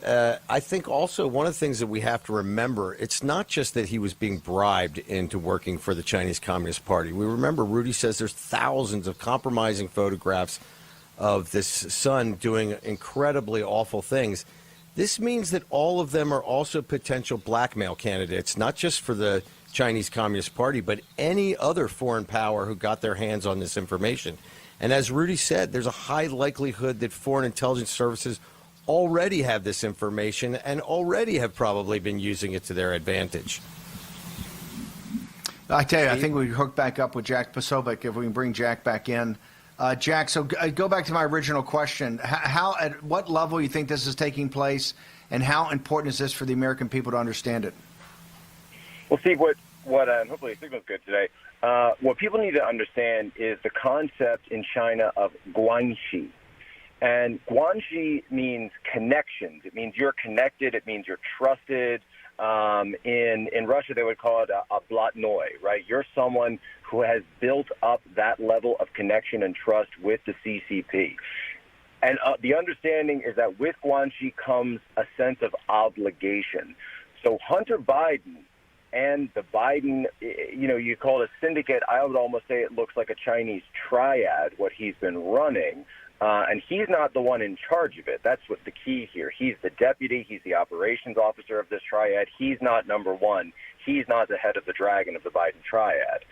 I think also one of the things that we have to remember, it's not just that he was being bribed into working for the Chinese Communist Party. We remember Rudy says there's thousands of compromising photographs of this son doing incredibly awful things. This means that all of them are also potential blackmail candidates, not just for the Chinese Communist Party, but any other foreign power who got their hands on this information. And as Rudy said, there's a high likelihood that foreign intelligence services already have this information and already have probably been using it to their advantage. I tell you, I think we hook back up with Jack Posobiec if we can bring Jack back in. Jack, so go back to my original question. How, at what level you think this is taking place, and how important is this for the American people to understand it? Well, Steve, hopefully the signal's good today. What people need to understand is the concept in China of guanxi. And guanxi means connections. It means you're connected. It means you're trusted. In Russia, they would call it a blatnoy, right? You're someone who has built up that level of connection and trust with the CCP. And the understanding is that with guanxi comes a sense of obligation. So Hunter Biden and the Biden, you call it a syndicate. I would almost say it looks like a Chinese triad, what he's been running. And he's not the one in charge of it. That's what's the key here. He's the deputy. He's the operations officer of this triad. He's not number one. He's not the head of the dragon of the Biden triad.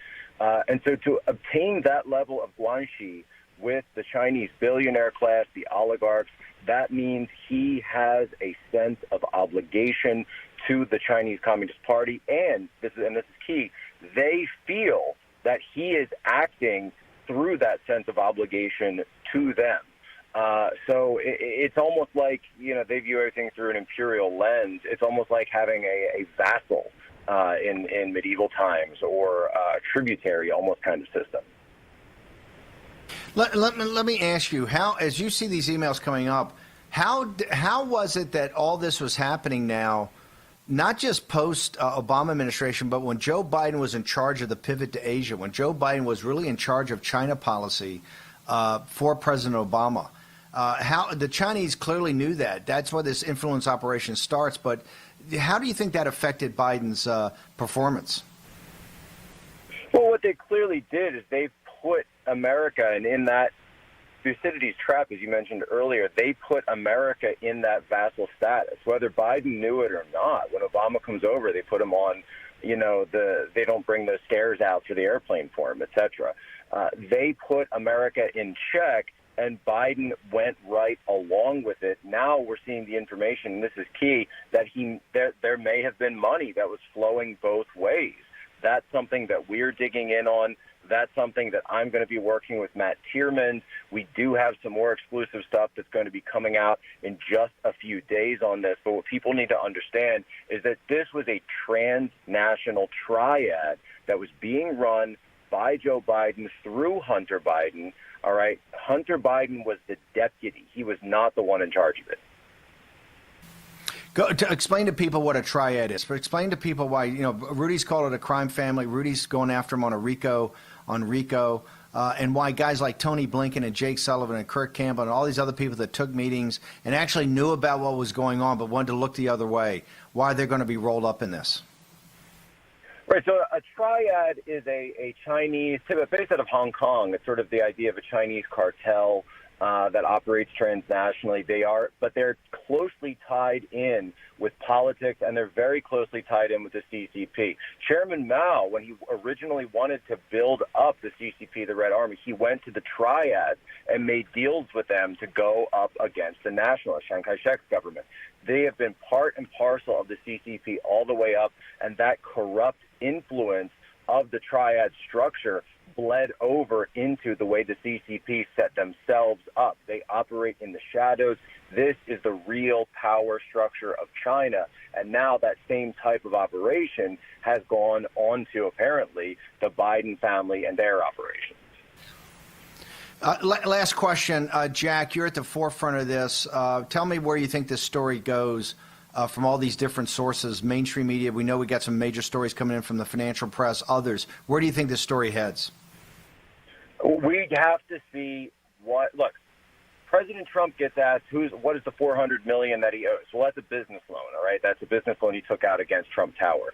And so to obtain that level of guanxi with the Chinese billionaire class, the oligarchs, that means he has a sense of obligation to the Chinese Communist Party. And this is key, they feel that he is acting through that sense of obligation to them. So it's almost like, they view everything through an imperial lens. It's almost like having a vassal in medieval times, or a tributary almost kind of system. Let me ask you, how, as you see these emails coming up, how was it that all this was happening now, not just post-Obama administration, but when Joe Biden was in charge of the pivot to Asia, when Joe Biden was really in charge of China policy for President Obama? How the Chinese clearly knew that. That's why this influence operation starts. But how do you think that affected Biden's performance? Well, what they clearly did is they put America, and in that Thucydides trap, as you mentioned earlier, they put America in that vassal status, whether Biden knew it or not. When Obama comes over, they put him on, they don't bring those stairs out to the airplane for him, et cetera. They put America in check, and Biden went right along with it. Now we're seeing the information, and this is key, that there may have been money that was flowing both ways. That's something that we're digging in on. That's something that I'm going to be working with Matt Tierman. We do have some more exclusive stuff that's going to be coming out in just a few days on this. But what people need to understand is that this was a transnational triad that was being run by Joe Biden through Hunter Biden. All right. Hunter Biden was the deputy. He was not the one in charge of it. To explain to people what a triad is, but explain to people why, Rudy's called it a crime family. Rudy's going after him on RICO, and why guys like Tony Blinken and Jake Sullivan and Kirk Campbell and all these other people that took meetings and actually knew about what was going on but wanted to look the other way, why they're going to be rolled up in this. Right, so a triad is a Chinese, based out of Hong Kong. It's sort of the idea of a Chinese cartel that operates transnationally. But they're closely tied in with politics, and they're very closely tied in with the CCP. Chairman Mao, when he originally wanted to build up the CCP, the Red Army, he went to the triad and made deals with them to go up against the nationalists, Chiang Kai-shek's government. They have been part and parcel of the CCP all the way up, and that corrupt influence of the triad structure bled over into the way the CCP set themselves up. They operate in the shadows. This is the real power structure of China. And now that same type of operation has gone on to, apparently, the Biden family and their operations. Last question. Jack, you're at the forefront of this. Tell me where you think this story goes from all these different sources, mainstream media. We know we got some major stories coming in from the financial press, others. Where do you think this story heads? We have to see look, President Trump gets asked, what is the $400 million that he owes? Well, that's a business loan, all right? That's a business loan he took out against Trump Tower.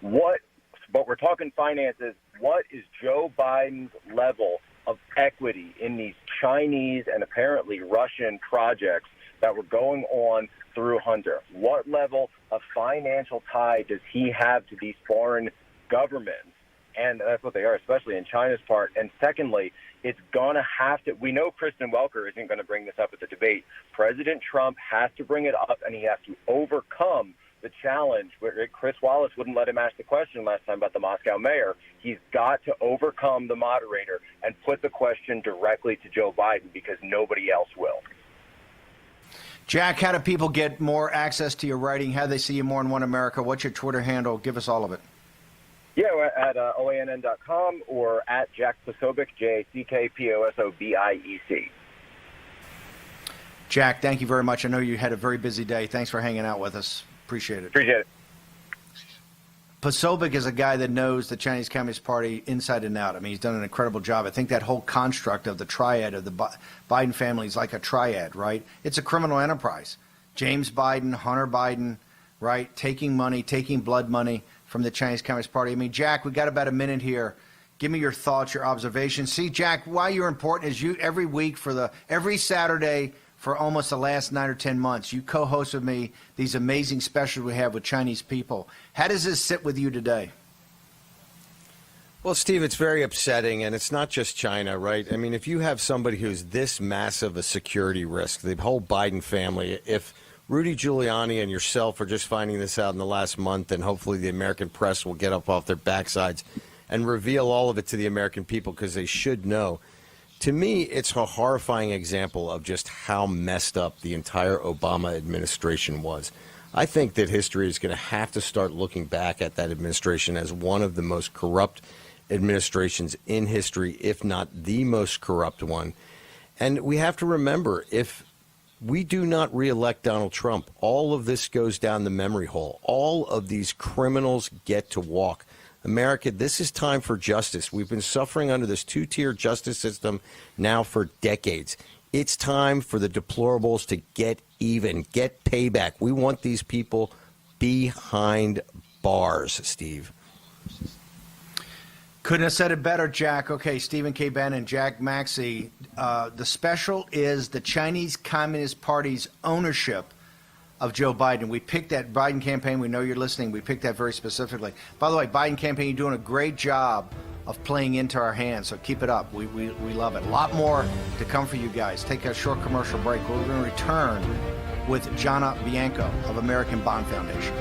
But we're talking finances. What is Joe Biden's level of equity in these Chinese and apparently Russian projects that were going on through Hunter? What level of financial tie does he have to these foreign governments? And that's what they are, especially in China's part. And secondly, it's going to have to – we know Kristen Welker isn't going to bring this up at the debate. President Trump has to bring it up, and he has to overcome the challenge where Chris Wallace wouldn't let him ask the question last time about the Moscow mayor. He's got to overcome the moderator and put the question directly to Joe Biden because nobody else will. Jack, how do people get more access to your writing? How do they see you more in One America? What's your Twitter handle? Give us all of it. Yeah, we're at OANN.com or at Jack Posobiec, JackPosobiec. Jack, thank you very much. I know you had a very busy day. Thanks for hanging out with us. Appreciate it. Appreciate it. Posobiec is a guy that knows the Chinese Communist Party inside and out. I mean, he's done an incredible job. I think that whole construct of the triad of the Biden family is like a triad, right? It's a criminal enterprise. James Biden, Hunter Biden, right? Taking money, taking blood money from the Chinese Communist Party. I mean, Jack, we got about a minute here. Give me your thoughts, your observations. See, Jack, why you're important is you every week every Saturday for almost the last 9 or 10 months, you co-host with me these amazing specials we have with Chinese people. How does this sit with you today? Well, Steve, it's very upsetting, and it's not just China, right? I mean, if you have somebody who's this massive a security risk, the whole Biden family, if Rudy Giuliani and yourself are just finding this out in the last month, and hopefully the American press will get up off their backsides and reveal all of it to the American people because they should know. To me, it's a horrifying example of just how messed up the entire Obama administration was. I think that history is going to have to start looking back at that administration as one of the most corrupt administrations in history, if not the most corrupt one. And we have to remember, if we do not reelect Donald Trump, all of this goes down the memory hole. All of these criminals get to walk. America, this is time for justice. We've been suffering under this two-tier justice system now for decades. It's time for the deplorables to get even, get payback. We want these people behind bars, Steve. Couldn't have said it better, Jack. Okay, Stephen K. Bannon, Jack Maxey. The special is the Chinese Communist Party's ownership of Joe Biden. We picked that Biden campaign. We know you're listening. We picked that very specifically. By the way, Biden campaign, you're doing a great job of playing into our hands, so keep it up. We love it. A lot more to come for you guys. Take a short commercial break. We're going to return with Jana Bianco of American Bond Foundation.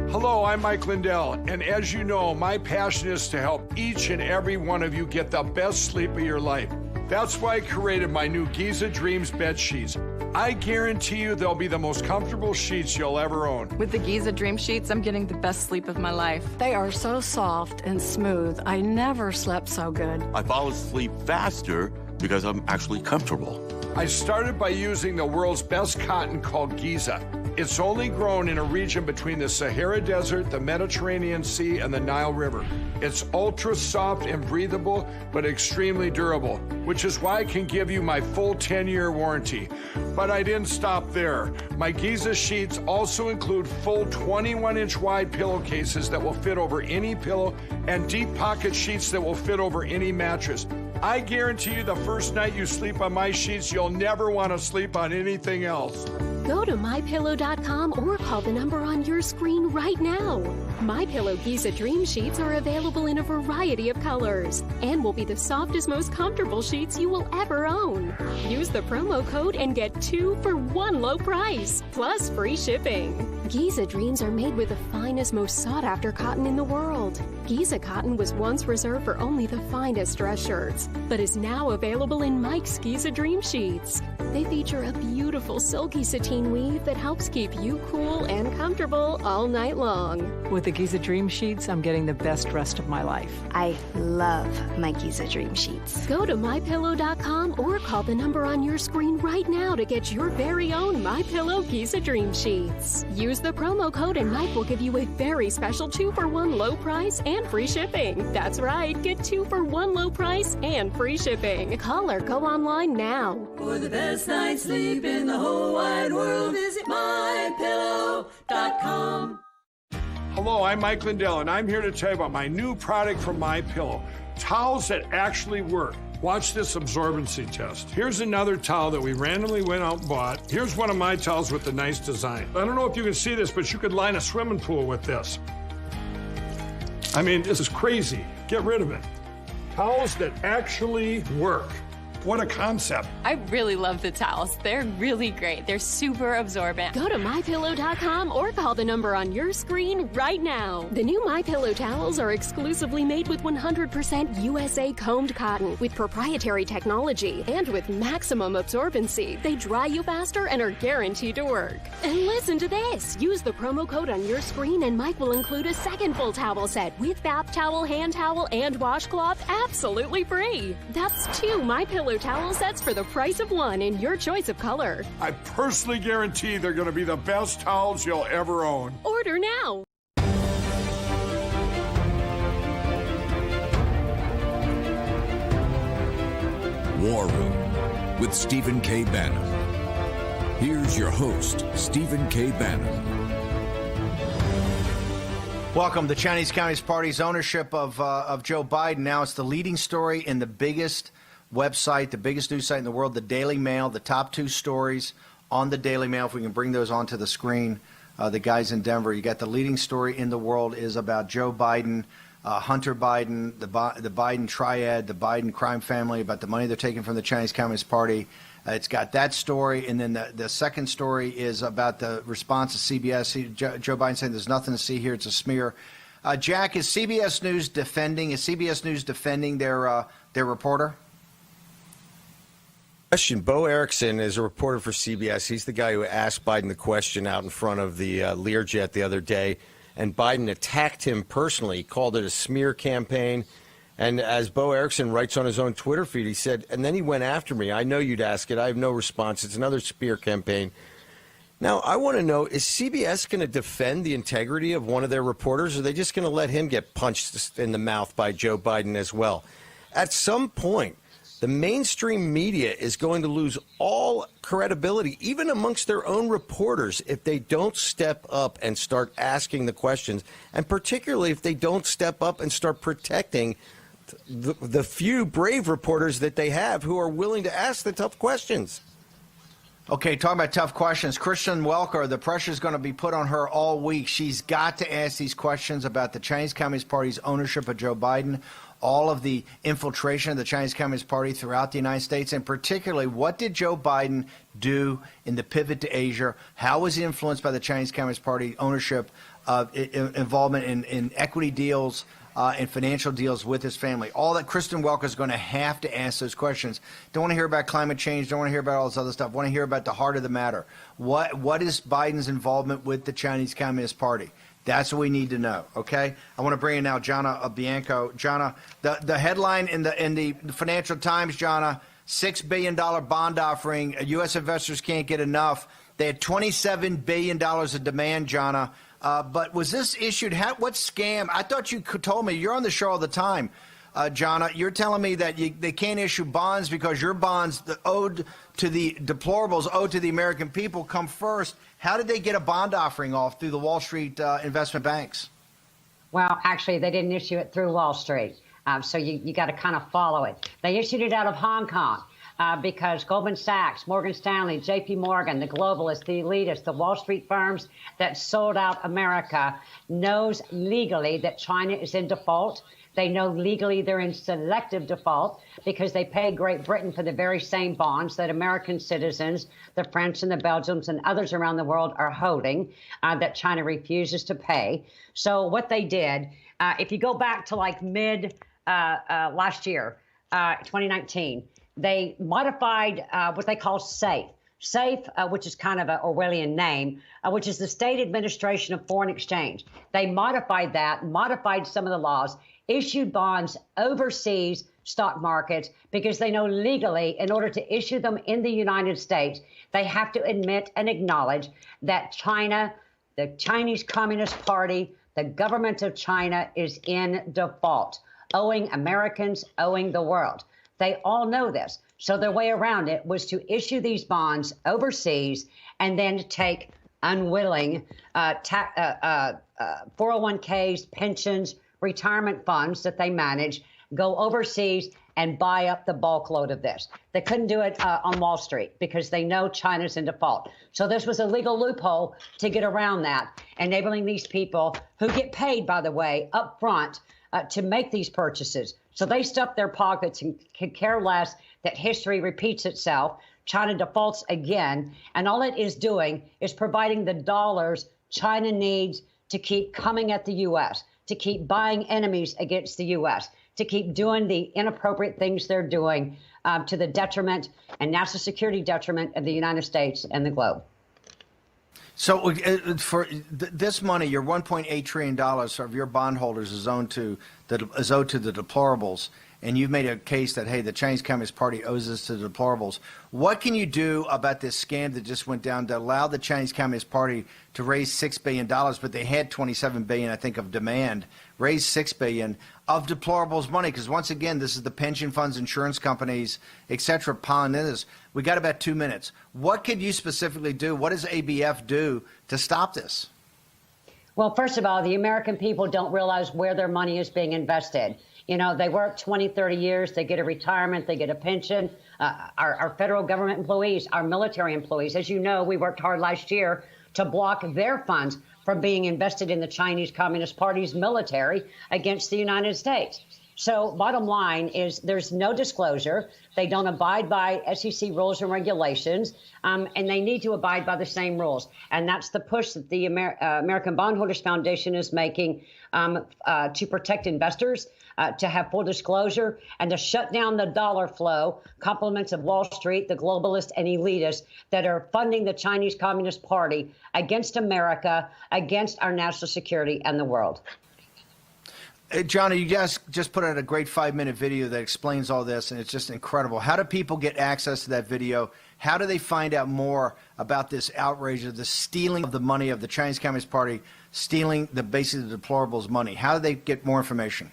Hello, I'm Mike Lindell, and as you know, my passion is to help each and every one of you get the best sleep of your life. That's why I created my new Giza Dreams bed sheets. I guarantee you they'll be the most comfortable sheets you'll ever own. With the Giza Dream Sheets, I'm getting the best sleep of my life. They are so soft and smooth. I never slept so good. I fall asleep faster because I'm actually comfortable. I started by using the world's best cotton called Giza. It's only grown in a region between the Sahara Desert, the Mediterranean Sea, and the Nile River. It's ultra soft and breathable, but extremely durable, which is why I can give you my full 10-year warranty. But I didn't stop there. My Giza sheets also include full 21-inch wide pillowcases that will fit over any pillow and deep pocket sheets that will fit over any mattress. I guarantee you the first night you sleep on my sheets, you'll never want to sleep on anything else. Go to MyPillow.com or call the number on your screen right now. MyPillow Giza Dream Sheets are available in a variety of colors and will be the softest, most comfortable sheets you will ever own. Use the promo code and get 2 for 1 low price, plus free shipping. Giza Dreams are made with the finest, most sought-after cotton in the world. Giza cotton was once reserved for only the finest dress shirts, but is now available in Mike's Giza Dream Sheets. They feature a beautiful silky sateen weave that helps keep you cool and comfortable all night long. With the Giza Dream Sheets, I'm getting the best rest of my life. I love my Giza Dream Sheets. Go to MyPillow.com or call the number on your screen right now to get your very own MyPillow Giza Dream Sheets. Use the promo code and Mike will give you a very special 2 for 1 low price and free shipping. That's right, get 2 for 1 low price and free shipping. Call or go online now. For the best night's sleep in the whole wide world, visit MyPillow.com. Hello, I'm Mike Lindell, and I'm here to tell you about my new product from MyPillow. Towels that actually work. Watch this absorbency test. Here's another towel that we randomly went out and bought. Here's one of my towels with the nice design. I don't know if you can see this, but you could line a swimming pool with this. I mean, this is crazy. Get rid of it. Towels that actually work. What a concept. I really love the towels. They're really great. They're super absorbent. Go to MyPillow.com or call the number on your screen right now. The new MyPillow towels are exclusively made with 100% USA combed cotton with proprietary technology and with maximum absorbency. They dry you faster and are guaranteed to work. And listen to this. Use the promo code on your screen and Mike will include a second full towel set with bath towel, hand towel, and washcloth absolutely free. That's 2 MyPillow towel sets for the price of 1 in your choice of color. I personally guarantee they're going to be the best towels you'll ever own. Order now. War Room with Stephen K. Bannon. Here's your host, Stephen K. Bannon. Welcome. The Chinese Communist Party's ownership of Joe Biden. Now it's the leading story in the biggest website, the biggest news site in the world, the Daily Mail. The top 2 stories on the Daily Mail, if we can bring those onto the screen, the guys in Denver. You got the leading story in the world is about Joe Biden, Hunter Biden, the Biden triad, the Biden crime family, about the money they're taking from the Chinese Communist Party. It's got that story, and then the second story is about the response to CBS. Joe Biden saying there's nothing to see here; it's a smear. Jack, is CBS News defending their reporter? Question. Bo Erickson is a reporter for CBS. He's the guy who asked Biden the question out in front of the Learjet the other day, and Biden attacked him personally. He called it a smear campaign. And as Bo Erickson writes on his own Twitter feed, he said, and then he went after me. I know you'd ask it. I have no response. It's another smear campaign. Now, I want to know, is CBS going to defend the integrity of one of their reporters, or are they just going to let him get punched in the mouth by Joe Biden as well? At some point, the mainstream media is going to lose all credibility, even amongst their own reporters, if they don't step up and start asking the questions, and particularly if they don't step up and start protecting the few brave reporters that they have who are willing to ask the tough questions. Okay, talking about tough questions, Kristen Welker, the pressure is going to be put on her all week. She's got to ask these questions about the Chinese Communist Party's ownership of Joe Biden, all of the infiltration of the Chinese Communist Party throughout the United States, and particularly what did Joe Biden do in the pivot to Asia? How was he influenced by the Chinese Communist Party ownership, involvement in equity deals, and financial deals with his family? All that Kristen Welker is going to have to ask those questions. Don't want to hear about climate change. Don't want to hear about all this other stuff. Want to hear about the heart of the matter. What is Biden's involvement with the Chinese Communist Party? That's what we need to know. Okay. I want to bring in now Jana Bianco. Jana, the headline in the Financial Times, Jana, $6 billion bond offering. U.S. investors can't get enough. They had $27 billion of demand, Jana. But was this issued? What scam? I thought you told me, you're on the show all the time, Jana. You're telling me that they can't issue bonds because your bonds owed to the deplorables, owed to the American people, come first. How did they get a bond offering off through the Wall Street investment banks? Well, actually, they didn't issue it through Wall Street. So you got to kind of follow it. They issued it out of Hong Kong. Because Goldman Sachs, Morgan Stanley, J.P. Morgan, the globalists, the elitists, the Wall Street firms that sold out America knows legally that China is in default. They know legally they're in selective default because they pay Great Britain for the very same bonds that American citizens, the French and the Belgians and others around the world are holding that China refuses to pay. So what they did, if you go back to like mid last year, 2019, they modified what they call SAFE. SAFE, which is kind of an Orwellian name, which is the State Administration of Foreign Exchange. They modified that, modified some of the laws, issued bonds overseas stock markets because they know legally in order to issue them in the United States, they have to admit and acknowledge that China, the Chinese Communist Party, the government of China is in default, owing Americans, owing the world. They all know this. So their way around it was to issue these bonds overseas and then take unwilling 401ks, pensions, retirement funds that they manage, go overseas and buy up the bulk load of this. They couldn't do it on Wall Street because they know China's in default. So this was a legal loophole to get around that, enabling these people who get paid, by the way, up front to make these purchases. So they stuff their pockets and could care less that history repeats itself. China defaults again, and all it is doing is providing the dollars China needs to keep coming at the U.S., to keep buying enemies against the U.S., to keep doing the inappropriate things they're doing to the detriment and national security detriment of the United States and the globe. So for this money, your $1.8 trillion of your bondholders is owed to the deplorables, and you've made a case that, hey, the Chinese Communist Party owes this to the deplorables. What can you do about this scam that just went down to allow the Chinese Communist Party to raise $6 billion, but they had $27 billion, I think, of demand, raise $6 billion of deplorables money? Because once again, this is the pension funds, insurance companies, et cetera, piling in this. We got about 2 minutes. What could you specifically do? What does ABF do to stop this? Well, first of all, the American people don't realize where their money is being invested. You know, they work 20, 30 years, they get a retirement, they get a pension. Our federal government employees, our military employees, as you know, we worked hard last year to block their funds from being invested in the Chinese Communist Party's military against the United States. So bottom line is there's no disclosure. They don't abide by SEC rules and regulations, and they need to abide by the same rules. And that's the push that the American Bondholders Foundation is making to protect investors, to have full disclosure, and to shut down the dollar flow, compliments of Wall Street, the globalists and elitists that are funding the Chinese Communist Party against America, against our national security and the world. Johnny, you guys just put out a great 5-minute video that explains all this, and it's just incredible. How do people get access to that video? How do they find out more about this outrage of the stealing of the money of the Chinese Communist Party, stealing basically the deplorables' money? How do they get more information?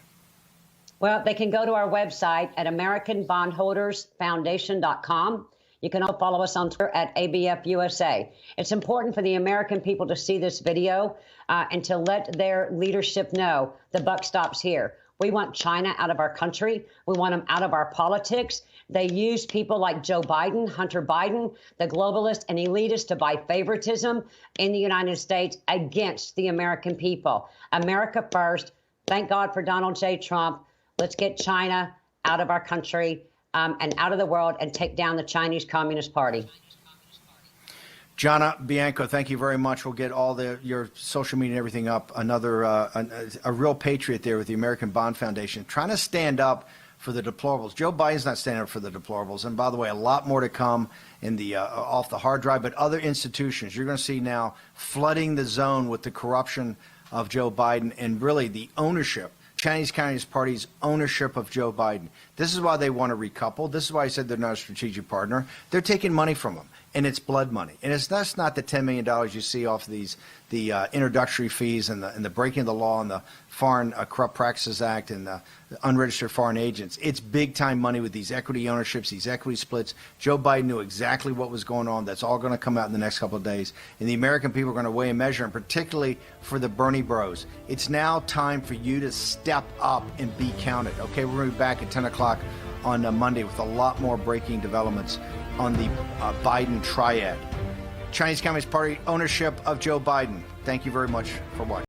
Well, they can go to our website at AmericanBondholdersFoundation.com. You can also follow us on Twitter at ABFUSA. It's important for the American people to see this video and to let their leadership know the buck stops here. We want China out of our country. We want them out of our politics. They use people like Joe Biden, Hunter Biden, the globalists and elitists to buy favoritism in the United States against the American people. America first. Thank God for Donald J. Trump. Let's get China out of our country and out of the world and take down the Chinese Communist Party. Jana Bianco, thank you very much. We'll get all your social media and everything up. Another a real patriot there with the American Bond Foundation, trying to stand up for the deplorables. Joe Biden's not standing up for the deplorables. And by the way, a lot more to come in the off the hard drive. But other institutions, you're going to see now flooding the zone with the corruption of Joe Biden and really the ownership, Chinese Communist Party's ownership of Joe Biden. This is why they want to recouple. This is why I said they're not a strategic partner. They're taking money from them, and it's blood money. And that's not the $10 million you see off the introductory fees and the breaking of the law and the Foreign Corrupt Practices Act and the unregistered foreign agents. It's big-time money with these equity ownerships, these equity splits. Joe Biden knew exactly what was going on. That's all going to come out in the next couple of days. And the American people are going to weigh and measure, and particularly for the Bernie bros. It's now time for you to step up and be counted. Okay, we're going to be back at 10 o'clock on Monday with a lot more breaking developments on the Biden triad. Chinese Communist Party ownership of Joe Biden. Thank you very much for watching.